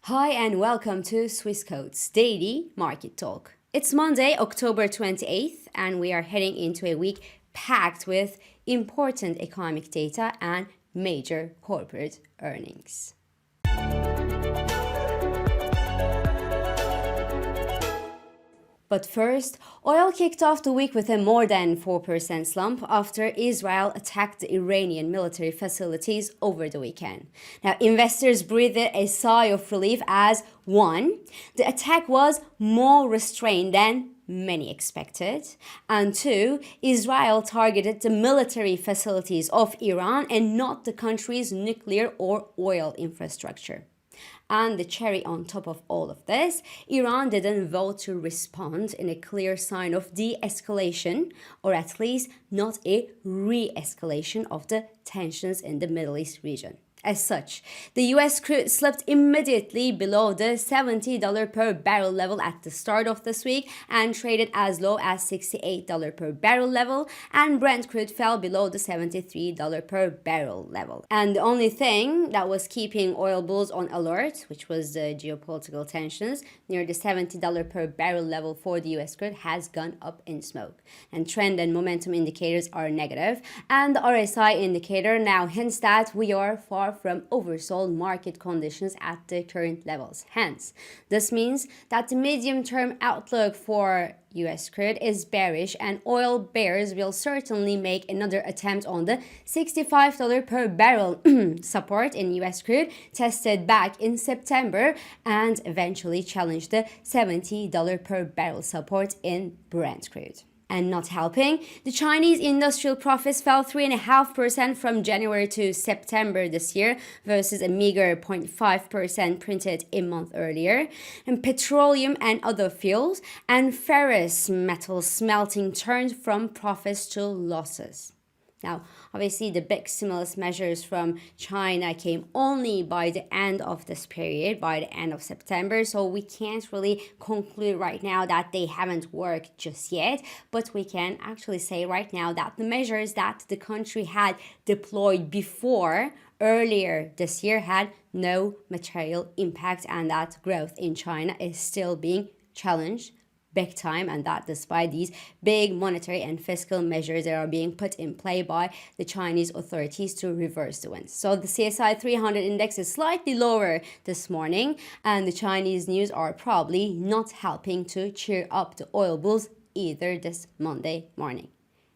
Hi and welcome to Swissquote's Daily Market Talk. It's Monday, October 28th, and we are heading into a week packed with important economic data and major corporate earnings. But first, oil kicked off the week with a more than 4% slump after Israel attacked the Iranian military facilities over the weekend. Now, investors breathed a sigh of relief as, one, the attack was more restrained than many expected, and two, Israel targeted the military facilities of Iran and not the country's nuclear or oil infrastructure. And the cherry on top of all of this, Iran didn't vote to respond in a clear sign of de-escalation, or at least not a re-escalation of the tensions in the Middle East region. As such, the US crude slipped immediately below the $70 per barrel level at the start of this week and traded as low as $68 per barrel level, and Brent crude fell below the $73 per barrel level. And the only thing that was keeping oil bulls on alert, which was the geopolitical tensions near the $70 per barrel level for the US crude, has gone up in smoke. And trend and momentum indicators are negative, and the RSI indicator now hints that we are far from oversold market conditions at the current levels. Hence, this means that the medium-term outlook for US crude is bearish, and oil bears will certainly make another attempt on the $65 per barrel support in US crude tested back in September and eventually challenge the $70 per barrel support in Brent crude. And not helping, the Chinese industrial profits fell 3.5% from January to September this year versus a meager 0.5% printed a month earlier. And petroleum and other fuels and ferrous metal smelting turned from profits to losses. Now, obviously, the big stimulus measures from China came only by the end of this period, by the end of September, so we can't really conclude right now that they haven't worked just yet, but we can actually say right now that the measures that the country had deployed before earlier this year had no material impact, and that growth in China is still being challenged big time, and that despite these big monetary and fiscal measures that are being put in play by the Chinese authorities to reverse the winds. So the CSI 300 index is slightly lower this morning, and the Chinese news are probably not helping to cheer up the oil bulls either this Monday morning.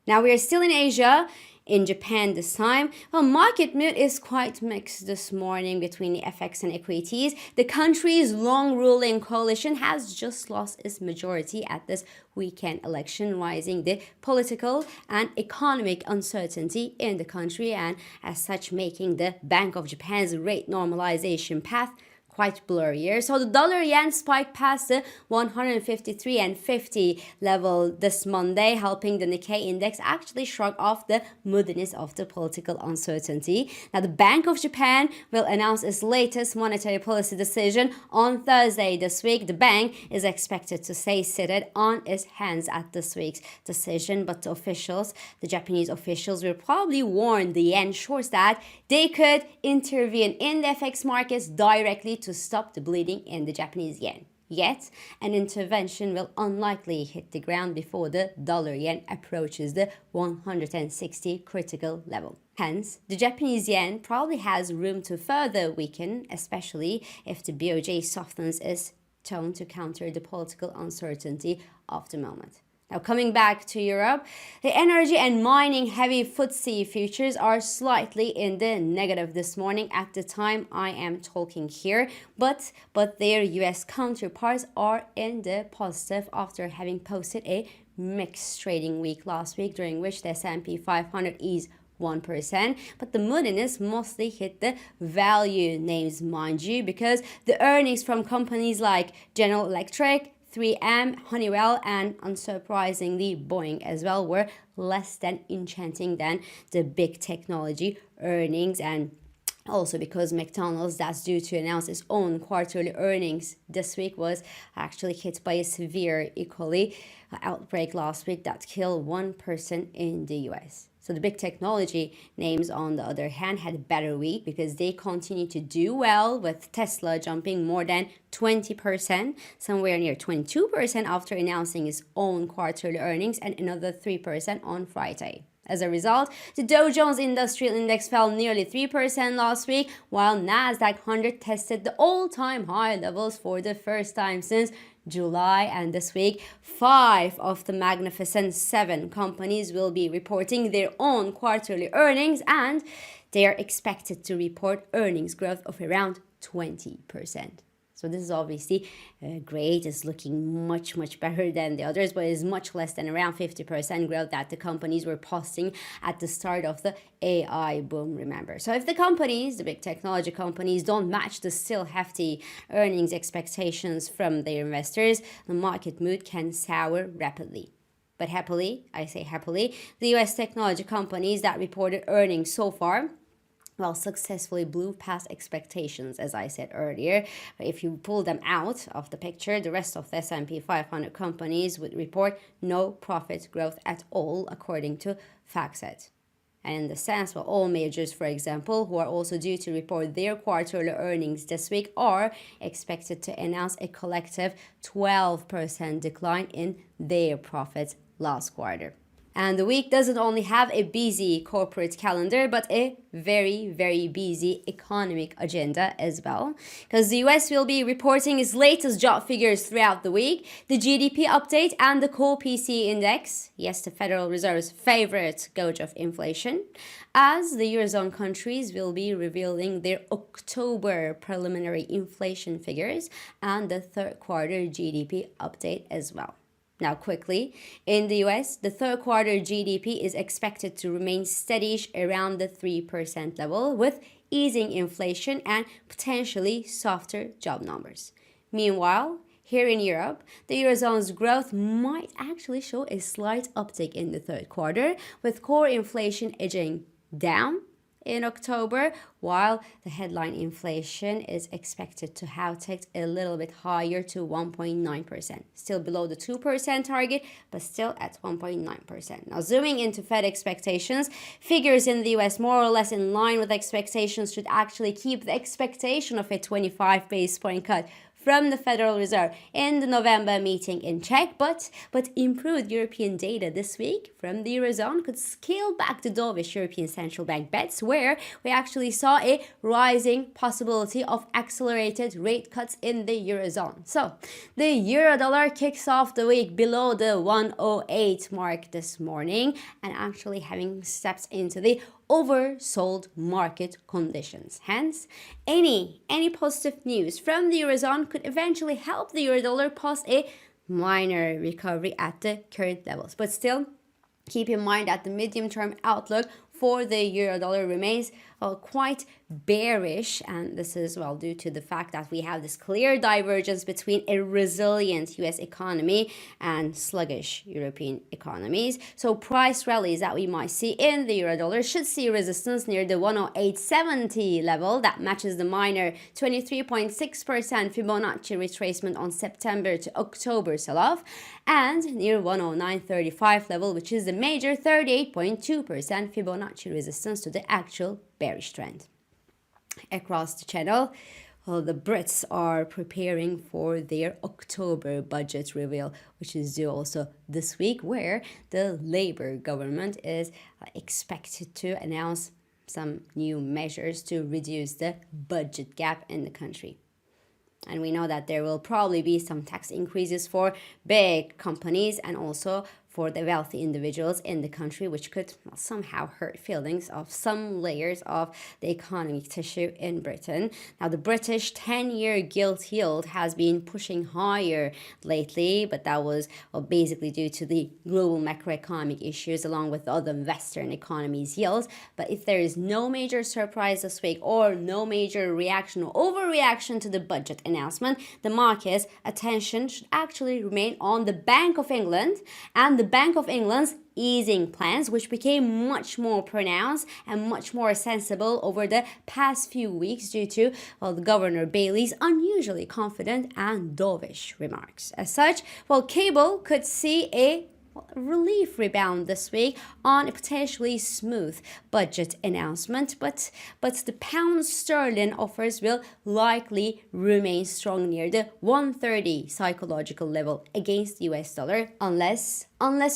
Now we are still in Asia. In Japan this time, market mood is quite mixed this morning between the FX and equities. The country's long-ruling coalition has just lost its majority at this weekend election, rising the political and economic uncertainty in the country, and as such making the Bank of Japan's rate normalization path quite blurrier. So the dollar yen spiked past the 153.50 level this Monday, helping the Nikkei index actually shrug off the moodiness of the political uncertainty. Now, the Bank of Japan will announce its latest monetary policy decision on Thursday this week. The bank is expected to stay seated on its hands at this week's decision, but the Japanese officials will probably warn the yen shorts that they could intervene in the FX markets directly to stop the bleeding in the Japanese yen. Yet, an intervention will unlikely hit the ground before the dollar yen approaches the 160 critical level. Hence, the Japanese yen probably has room to further weaken, especially if the BOJ softens its tone to counter the political uncertainty of the moment. Now, coming back to Europe, the energy and mining heavy FTSE futures are slightly in the negative this morning at the time I am talking here, but their US counterparts are in the positive after having posted a mixed trading week last week, during which the S&P 500 eased 1%, but the moodiness mostly hit the value names, mind you, because the earnings from companies like General Electric, 3M, Honeywell, and unsurprisingly Boeing as well were less than enchanting than the big technology earnings, and also because McDonald's, that's due to announce its own quarterly earnings this week, was actually hit by a severe E. coli outbreak last week that killed one person in the US. So the big technology names, on the other hand, had a better week because they continue to do well, with Tesla jumping more than 20%, somewhere near 22% after announcing its own quarterly earnings, and another 3% on Friday. As a result, the Dow Jones Industrial Index fell nearly 3% last week, while Nasdaq 100 tested the all-time high levels for the first time since July. And this week, 5 of the Magnificent 7 companies will be reporting their own quarterly earnings, and they are expected to report earnings growth of around 20%. So this is obviously great. It's looking much, much better than the others, but it's much less than around 50% growth that the companies were posting at the start of the AI boom, remember. So if the companies, the big technology companies, don't match the still hefty earnings expectations from their investors, the market mood can sour rapidly. But happily, I say happily, the US technology companies that reported earnings so far, well, successfully blew past expectations, as I said earlier. If you pull them out of the picture, the rest of the S&P 500 companies would report no profit growth at all, according to FactSet. And in the sense, well, all majors, for example, who are also due to report their quarterly earnings this week, are expected to announce a collective 12% decline in their profits last quarter. And the week doesn't only have a busy corporate calendar, but a very, very busy economic agenda as well. Because the US will be reporting its latest job figures throughout the week, the GDP update, and the core PCE index. Yes, the Federal Reserve's favorite gauge of inflation. As the Eurozone countries will be revealing their October preliminary inflation figures and the third quarter GDP update as well. Now, quickly, in the US, the third quarter GDP is expected to remain steady around the 3% level, with easing inflation and potentially softer job numbers. Meanwhile, here in Europe, the Eurozone's growth might actually show a slight uptick in the third quarter, with core inflation edging down in October, while the headline inflation is expected to have ticked a little bit higher to 1.9%. Still below the 2% target, but still at 1.9%. Now, zooming into Fed expectations, figures in the US more or less in line with expectations should actually keep the expectation of a 25 base point cut from the Federal Reserve in the November meeting in check, but improved European data this week from the Eurozone could scale back the dovish European Central Bank bets, where we actually saw a rising possibility of accelerated rate cuts in the Eurozone. So the Euro-dollar kicks off the week below the 108 mark this morning, and actually having stepped into the oversold market conditions. Hence, any positive news from the Eurozone could eventually help the Euro-dollar post a minor recovery at the current levels. But still, keep in mind that the medium-term outlook for the Euro-dollar remains quite bearish, and this is due to the fact that we have this clear divergence between a resilient US economy and sluggish European economies. So price rallies that we might see in the Euro-dollar should see resistance near the 108.70 level that matches the minor 23.6% Fibonacci retracement on September to October sell-off, and near 109.35 level, which is the major 38.2% Fibonacci resistance to the actual bearish trend. Across the channel, the Brits are preparing for their October budget reveal, which is due also this week, where the Labour government is expected to announce some new measures to reduce the budget gap in the country. And we know that there will probably be some tax increases for big companies and also for the wealthy individuals in the country, which could somehow hurt feelings of some layers of the economic tissue in Britain. Now, the British 10-year gilt yield has been pushing higher lately, but that was basically due to the global macroeconomic issues along with other Western economies' yields. But if there is no major surprise this week or no major reaction or overreaction to the budget announcement, the market's attention should actually remain on the Bank of England and the Bank of England's easing plans, which became much more pronounced and much more sensible over the past few weeks due to the Governor Bailey's unusually confident and dovish remarks. As such, cable could see a relief rebound this week on a potentially smooth budget announcement, but the pound sterling offers will likely remain strong near the 130 psychological level against the US dollar unless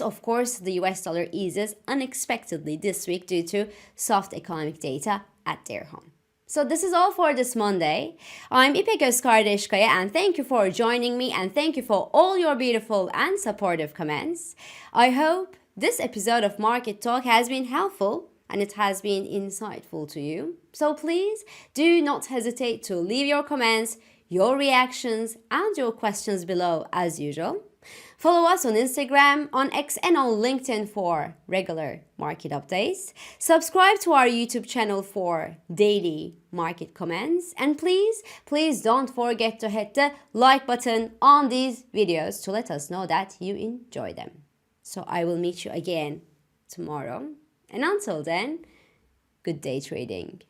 of course the US dollar eases unexpectedly this week due to soft economic data at their home. So this is all for this Monday. I'm İpek Özkardeşkaya and thank you for joining me and thank you for all your beautiful and supportive comments. I hope this episode of Market Talk has been helpful and it has been insightful to you. So please do not hesitate to leave your comments, your reactions and your questions below as usual. Follow us on Instagram, on X and on LinkedIn for regular market updates. Subscribe to our YouTube channel for daily market comments. And please don't forget to hit the like button on these videos to let us know that you enjoy them. So I will meet you again tomorrow. And until then, good day trading.